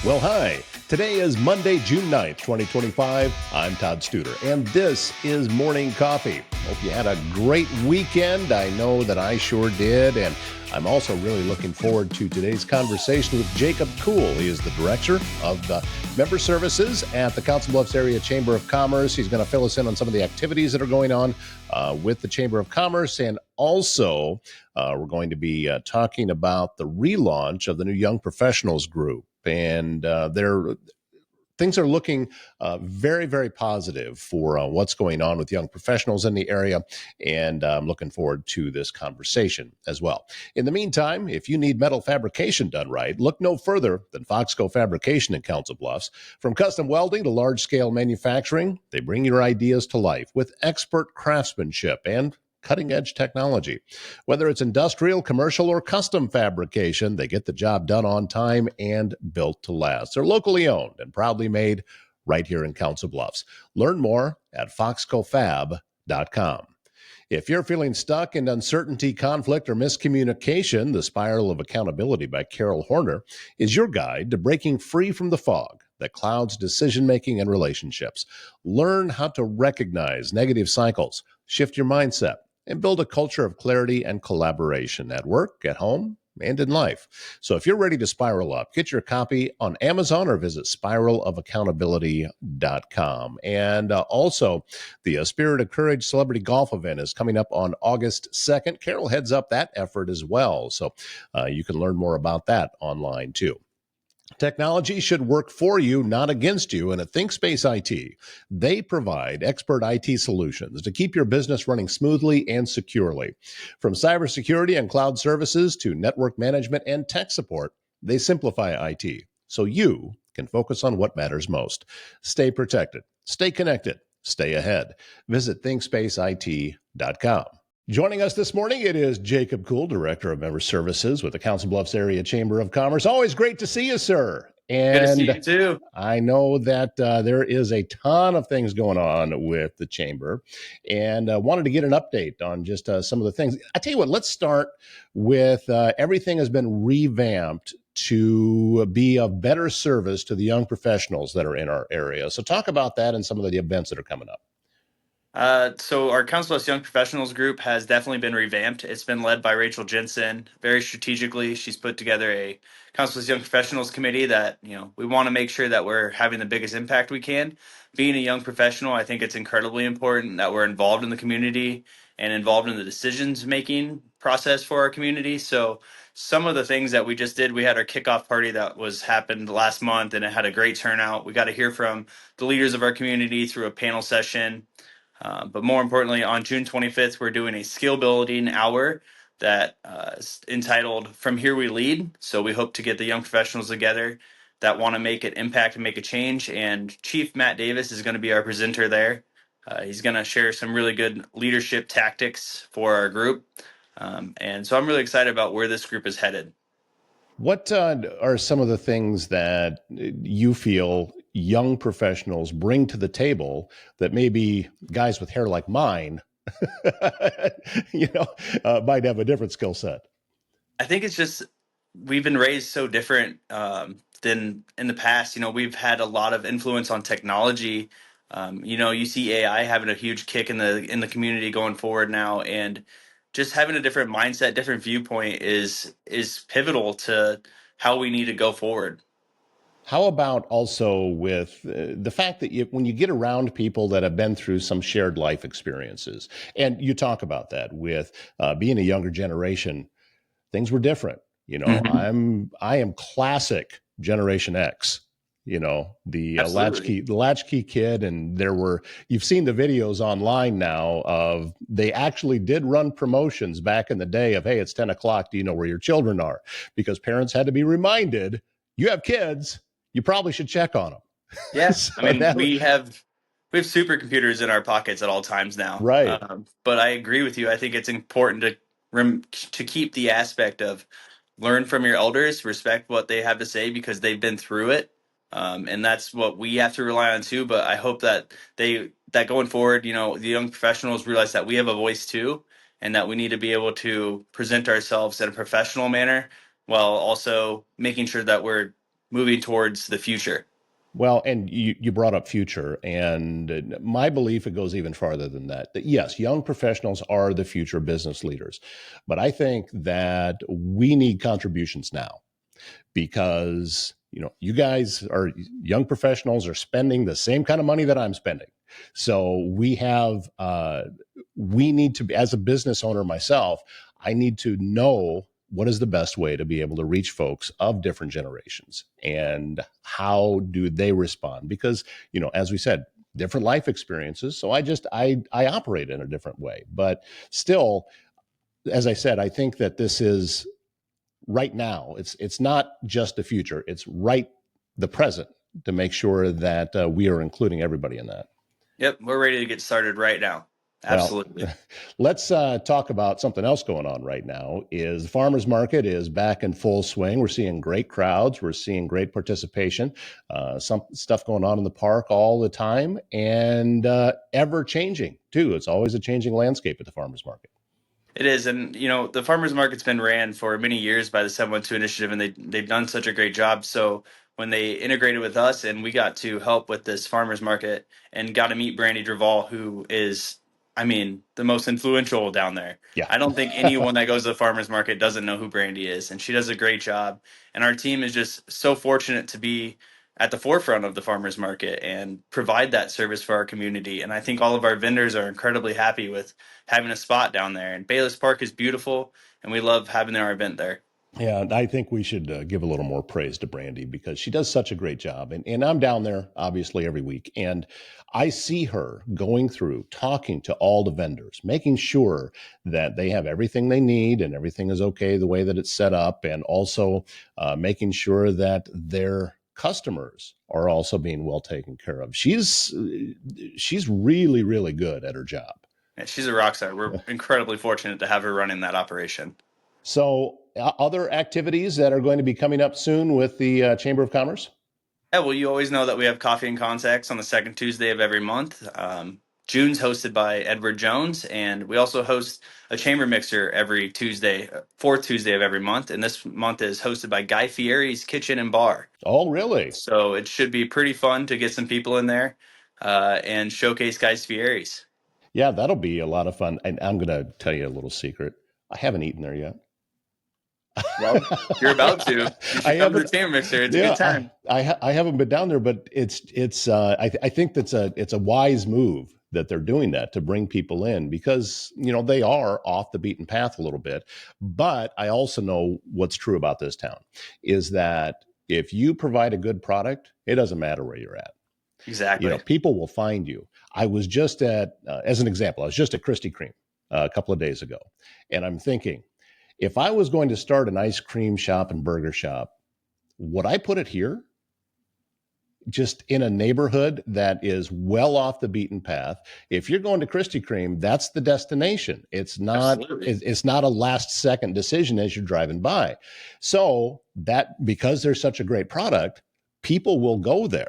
Well, hi. Today is Monday, June 9th, 2025. I'm Todd Studer, and this is Morning Coffee. Hope you had a great weekend. I know that I sure did, and I'm also really looking forward to today's conversation with Jacob Kuhl. He is the Director of the Member Services at the Council Bluffs Area Chamber of Commerce. He's going to fill us in on some of the activities that are going on with the Chamber of Commerce, and also we're going to be talking about the relaunch of the new Young Professionals Group. And things are looking very, very positive for what's going on with young professionals in the area. And I'm looking forward to this conversation as well. In the meantime, if you need metal fabrication done right, look no further than Foxco Fabrication in Council Bluffs. From custom welding to large-scale manufacturing, they bring your ideas to life with expert craftsmanship and cutting-edge technology. Whether it's industrial, commercial, or custom fabrication, they get the job done on time and built to last. They're locally owned and proudly made right here in Council Bluffs. Learn more at foxcofab.com. If you're feeling stuck in uncertainty, conflict, or miscommunication, The Spiral of Accountability by Carol Horner is your guide to breaking free from the fog that clouds decision-making and relationships. Learn how to recognize negative cycles, shift your mindset, and build a culture of clarity and collaboration at work, at home, and in life. So if you're ready to spiral up, get your copy on Amazon or visit spiralofaccountability.com. And also, the Spirit of Courage Celebrity Golf event is coming up on August 2nd. Carol heads up that effort as well. So you can learn more about that online too. Technology should work for you, not against you. And at ThinkSpace IT, they provide expert IT solutions to keep your business running smoothly and securely. From cybersecurity and cloud services to network management and tech support, they simplify IT so you can focus on what matters most. Stay protected, stay connected, stay ahead. Visit ThinkSpaceIT.com. Joining us this morning, it is Jacob Kuhl, Director of Member Services with the Council Bluffs Area Chamber of Commerce. Always great to see you, sir. Good to see you too. I know that there is a ton of things going on with the Chamber, and wanted to get an update on just some of the things. I tell you what, let's start with everything has been revamped to be of better service to the young professionals that are in our area. So talk about that and some of the events that are coming up. So our Council of Young Professionals group has definitely been revamped. It's been led by Rachel Jensen very strategically. She's put together a Council of Young Professionals committee that, we want to make sure that we're having the biggest impact we can. Being a young professional, I think it's incredibly important that we're involved in the community and involved in the decisions making process for our community. So some of the things that we just did, we had our kickoff party that happened last month, and it had a great turnout. We got to hear from the leaders of our community through a panel session. But more importantly, on June 25th, we're doing a skill building hour that is entitled From Here We Lead. So we hope to get the young professionals together that want to make an impact and make a change. And Chief Matt Davis is going to be our presenter there. He's going to share some really good leadership tactics for our group. And so I'm really excited about where this group is headed. What are some of the things that you feel young professionals bring to the table that maybe guys with hair like mine, might have a different skill set? I think it's just we've been raised so different than in the past. We've had a lot of influence on technology. You see AI having a huge kick in the community going forward now, and just having a different mindset, different viewpoint is pivotal to how we need to go forward. How about also with the fact that when you get around people that have been through some shared life experiences, and you talk about that with being a younger generation, things were different. Mm-hmm. I am classic Generation X. The latchkey kid, and you've seen the videos online now of they actually did run promotions back in the day of, hey, it's 10 o'clock. Do you know where your children are? Because parents had to be reminded, you have kids, you probably should check on them. Yeah. So we have supercomputers in our pockets at all times now. Right. But I agree with you. I think it's important to keep the aspect of learn from your elders, respect what they have to say because they've been through it. And that's what we have to rely on too. But I hope that that going forward, the young professionals realize that we have a voice too, and that we need to be able to present ourselves in a professional manner while also making sure that we're moving towards the future. Well, and you brought up future, and my belief, it goes even farther than that. That yes, young professionals are the future business leaders, but I think that we need contributions now because you guys are young professionals, are spending the same kind of money that I'm spending. So we need to be, as a business owner myself, I need to know what is the best way to be able to reach folks of different generations and how do they respond, because as we said, different life experiences. So I operate in a different way, but still, as I said, I think that this is right now. It's not just the future, it's right the present, to make sure that we are including everybody in that. Yep, we're ready to get started right now. Well, Absolutely. let's talk about something else going on right now. Is the farmers market is back in full swing. We're seeing great crowds. We're seeing great participation. Some stuff going on in the park all the time, and ever changing too. It's always a changing landscape at the farmers market. It is, and the farmers market's been ran for many years by the 712 initiative, and they've done such a great job. So when they integrated with us, and we got to help with this farmers market, and got to meet Brandy Draval, who is, I mean, the most influential down there. Yeah. I don't think anyone that goes to the farmers market doesn't know who Brandy is, and she does a great job. And our team is just so fortunate to be at the forefront of the farmers market and provide that service for our community. And I think all of our vendors are incredibly happy with having a spot down there. And Bayless Park is beautiful, and we love having our event there. Yeah, I think we should give a little more praise to Brandy because she does such a great job. And I'm down there obviously every week, and I see her going through, talking to all the vendors, making sure that they have everything they need and everything is okay the way that it's set up, and also making sure that their customers are also being well taken care of. She's really, really good at her job. Yeah, she's a rock star. We're incredibly fortunate to have her running that operation. So, other activities that are going to be coming up soon with the Chamber of Commerce? Yeah, well, you always know that we have Coffee and Contacts on the second Tuesday of every month. June's hosted by Edward Jones, and we also host a chamber mixer every Tuesday, fourth Tuesday of every month. And this month is hosted by Guy Fieri's Kitchen and Bar. Oh, really? So it should be pretty fun to get some people in there and showcase Guy Fieri's. Yeah, that'll be a lot of fun. And I'm going to tell you a little secret. I haven't eaten there yet. Well, you're about to. You I should come to the haven't. chamber mixer. It's a Yeah, good time. I haven't been down there, but I think it's a wise move that they're doing that to bring people in, because they are off the beaten path a little bit. But I also know what's true about this town is that if you provide a good product, it doesn't matter where you're at. Exactly. People will find you. I was just as an example, I was just at Krispy Kreme a couple of days ago, and I'm thinking, if I was going to start an ice cream shop and burger shop, would I put it here? Just in a neighborhood that is well off the beaten path. If you're going to Krispy Kreme, that's the destination. It's not. Absolutely. It's not a last second decision as you're driving by. So that, because there's such a great product, people will go there,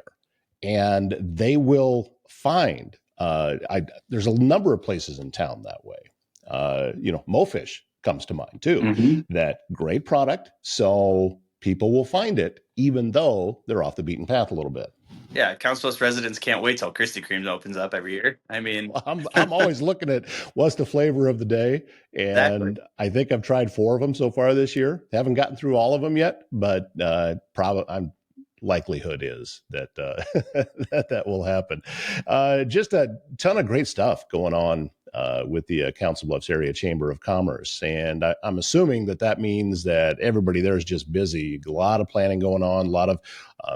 and they will find. There's a number of places in town that way. Mofish comes to mind too. Mm-hmm. That great product, so people will find it even though they're off the beaten path a little bit. Yeah, Council Bluffs residents can't wait till Krispy Kreme opens up every year. I mean, I'm always looking at what's the flavor of the day, exactly. and I think I've tried 4 of them so far this year. Haven't gotten through all of them yet, but probably I'm likelihood is that that will happen. Just a ton of great stuff going on with the Council Bluffs Area Chamber of Commerce, and I'm assuming that means that everybody there is just busy. A lot of planning going on, a lot of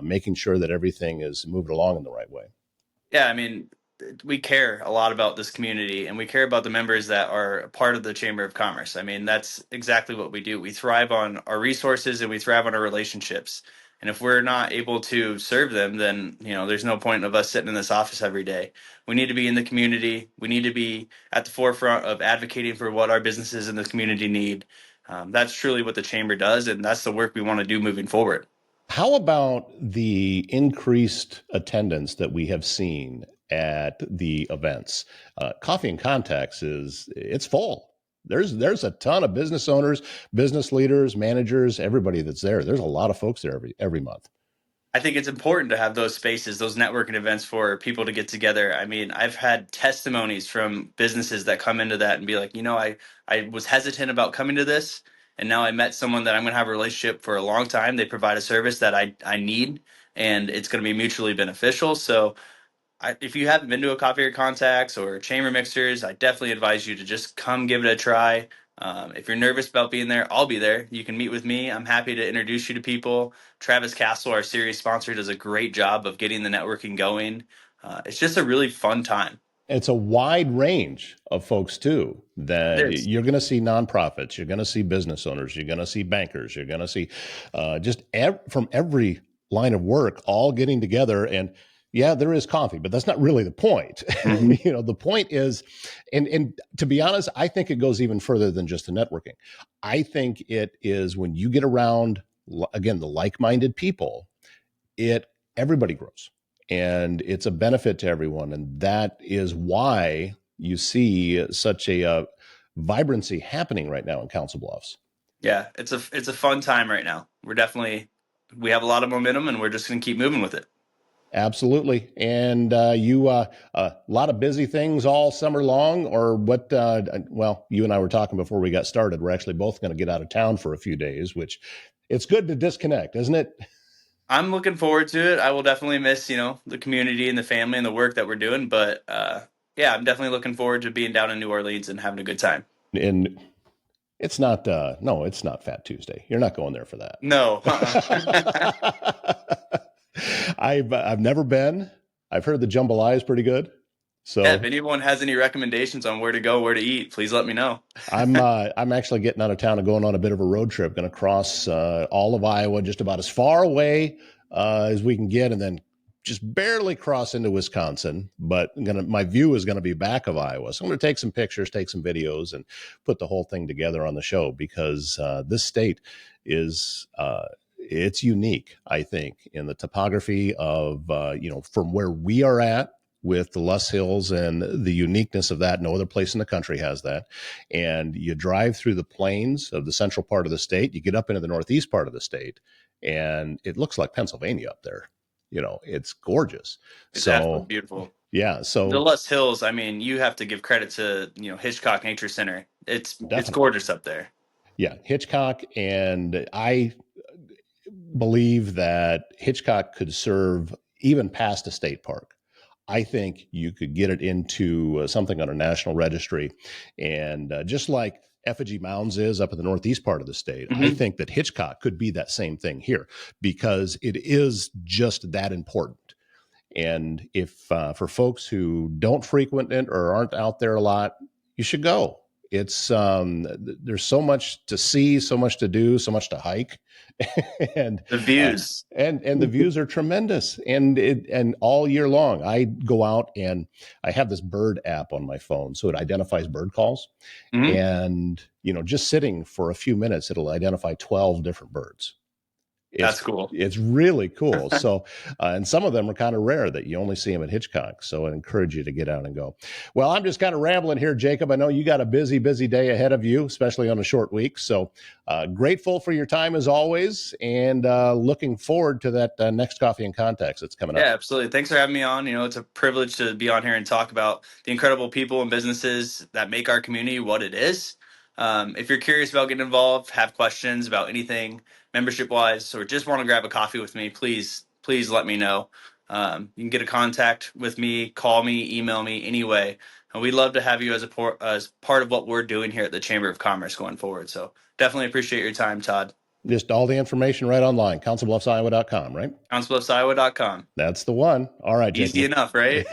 making sure that everything is moving along in the right way. Yeah, I mean, we care a lot about this community, and we care about the members that are a part of the Chamber of Commerce. I mean, that's exactly what we do. We thrive on our resources and we thrive on our relationships. And if we're not able to serve them, then there's no point of us sitting in this office every day. We need to be in the community. We need to be at the forefront of advocating for what our businesses in the community need. That's truly what the chamber does, and that's the work we want to do moving forward. How about the increased attendance that we have seen at the events? Coffee and Contacts it's full. There's a ton of business owners, business leaders, managers, everybody that's there. There's a lot of folks there every month. I think it's important to have those spaces, those networking events for people to get together. I mean, I've had testimonies from businesses that come into that and be like, I was hesitant about coming to this, and now I met someone that I'm going to have a relationship for a long time. They provide a service that I need, and it's going to be mutually beneficial. So if you haven't been to a Coffee or Contacts or Chamber Mixers, I definitely advise you to just come give it a try. If you're nervous about being there, I'll be there. You can meet with me. I'm happy to introduce you to people. Travis Castle, our series sponsor, does a great job of getting the networking going. It's just a really fun time. It's a wide range of folks too, It that is. you're going to see nonprofits, you're going to see business owners, you're going to see bankers, you're going to see from every line of work all getting together. And yeah, there is coffee, but that's not really the point. Mhm. The point is, and to be honest, I think it goes even further than just the networking. I think it is when you get around, again, the like-minded people, it everybody grows, and it's a benefit to everyone, and that is why you see such a vibrancy happening right now in Council Bluffs. Yeah, it's a fun time right now. We have a lot of momentum, and we're just going to keep moving with it. Absolutely. And you a lot of busy things all summer long, or what? Well, you and I were talking before we got started. We're actually both going to get out of town for a few days, which it's good to disconnect, isn't it? I'm looking forward to it. I will definitely miss, the community and the family and the work that we're doing. But yeah, I'm definitely looking forward to being down in New Orleans and having a good time. And it's not no, it's not Fat Tuesday. You're not going there for that. No, uh-uh. I've never been. I've heard the jambalaya is pretty good. Yeah, if So anyone has any recommendations on where to go, where to eat, please let me know. I'm actually getting out of town and going on a bit of a road trip. Going to cross all of Iowa, just about as far away as we can get, and then just barely cross into Wisconsin. But my view is going to be back of Iowa, so I'm going to take some pictures, take some videos, and put the whole thing together on the show, because this state is. It's unique, I think, in the topography of from where we are at with the Luss Hills and the uniqueness of that. No other place in the country has that. And you drive through the plains of the central part of the state, you get up into the northeast part of the state, and it looks like Pennsylvania up there. It's gorgeous. It's absolutely So, beautiful. yeah, The so Luss Hills, I mean, you have to give credit to, Hitchcock Nature Center. It's definitely. gorgeous up there. Yeah, Hitchcock. And I believe that Hitchcock could serve even past a state park. I think you could get it into something on a national registry. And just like Effigy Mounds is up in the northeast part of the state, I Hmm. think that Hitchcock could be that same thing here, because it is just that important. And if for folks who don't frequent it or aren't out there a lot, you should go. It's there's so much to see, so much to do, so much to hike, and The uh, views. and the views are tremendous. And all year long, I go out and I have this bird app on my phone, so it identifies bird calls. Hmm. And just sitting for a few minutes, it'll identify 12 different birds. That's it's cool. it's really cool. So, and some of them are kind of rare that you only see them at Hitchcock. So I encourage you to get out and go. Well, I'm just kind of rambling here, Jacob. I know you got a busy, busy day ahead of you, especially on a short week. So grateful for your time as always, and looking forward to that next Coffee and Contacts that's coming Yeah, up. absolutely. Thanks for having me on. It's a privilege to be on here and talk about the incredible people and businesses that make our community what it is. If you're curious about getting involved, have questions about anything membership wise, or just want to grab a coffee with me, please let me know. You can get a contact with me, call me, email me, anyway. And we'd love to have you as part of what we're doing here at the Chamber of Commerce going forward. So definitely appreciate your time, Todd. Just all the information right online, councilbluffsiowa.com, right? CouncilBluffsIowa.com. That's the one. All right, Easy Jacob. enough, right?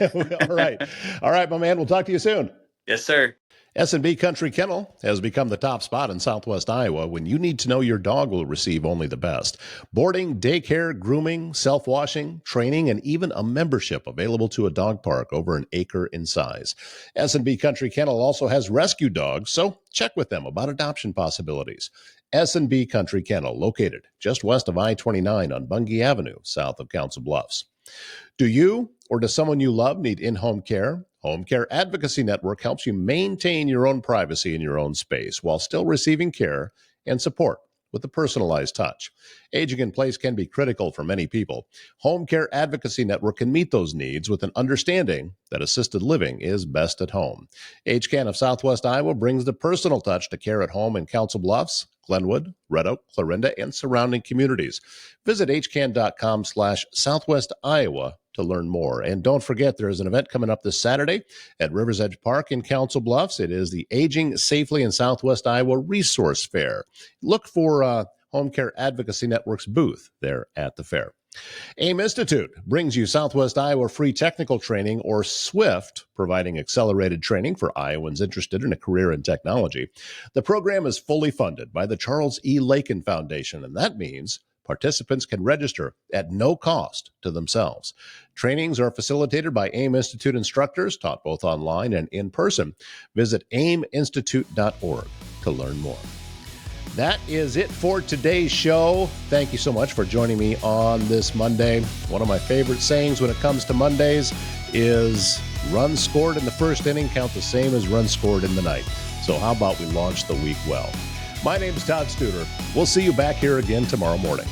All right. All right, my man. We'll talk to you soon. Yes, sir. S&B Country Kennel has become the top spot in Southwest Iowa when you need to know your dog will receive only the best. Boarding, daycare, grooming, self-washing, training, and even a membership available to a dog park over an acre in size. S&B Country Kennel also has rescue dogs, so check with them about adoption possibilities. S&B Country Kennel, located just west of I-29 on Bungie Avenue, south of Council Bluffs. Do you or does someone you love need in-home care? Home Care Advocacy Network helps you maintain your own privacy in your own space while still receiving care and support with a personalized touch. Aging in place can be critical for many people. Home Care Advocacy Network can meet those needs with an understanding that assisted living is best at home. HCAN of Southwest Iowa brings the personal touch to care at home in Council Bluffs, Glenwood, Red Oak, Clarinda, and surrounding communities. Visit hcan.com/Southwest Iowa to learn more. And don't forget, there is an event coming up this Saturday at Rivers Edge Park in Council Bluffs. It is the Aging Safely in Southwest Iowa Resource Fair. Look for Home Care Advocacy Network's booth there at the fair. AIM Institute brings you Southwest Iowa Free Technical Training, or SWIFT, providing accelerated training for Iowans interested in a career in technology. The program is fully funded by the Charles E. Lakin Foundation, and that means participants can register at no cost to themselves. Trainings are facilitated by AIM Institute instructors, taught both online and in person. Visit aiminstitute.org to learn more. That is it for today's show. Thank you so much for joining me on this Monday. One of my favorite sayings when it comes to Mondays is runs scored in the first inning count the same as runs scored in the ninth. So how about we launch the week well? My name is Todd Studer. We'll see you back here again tomorrow morning.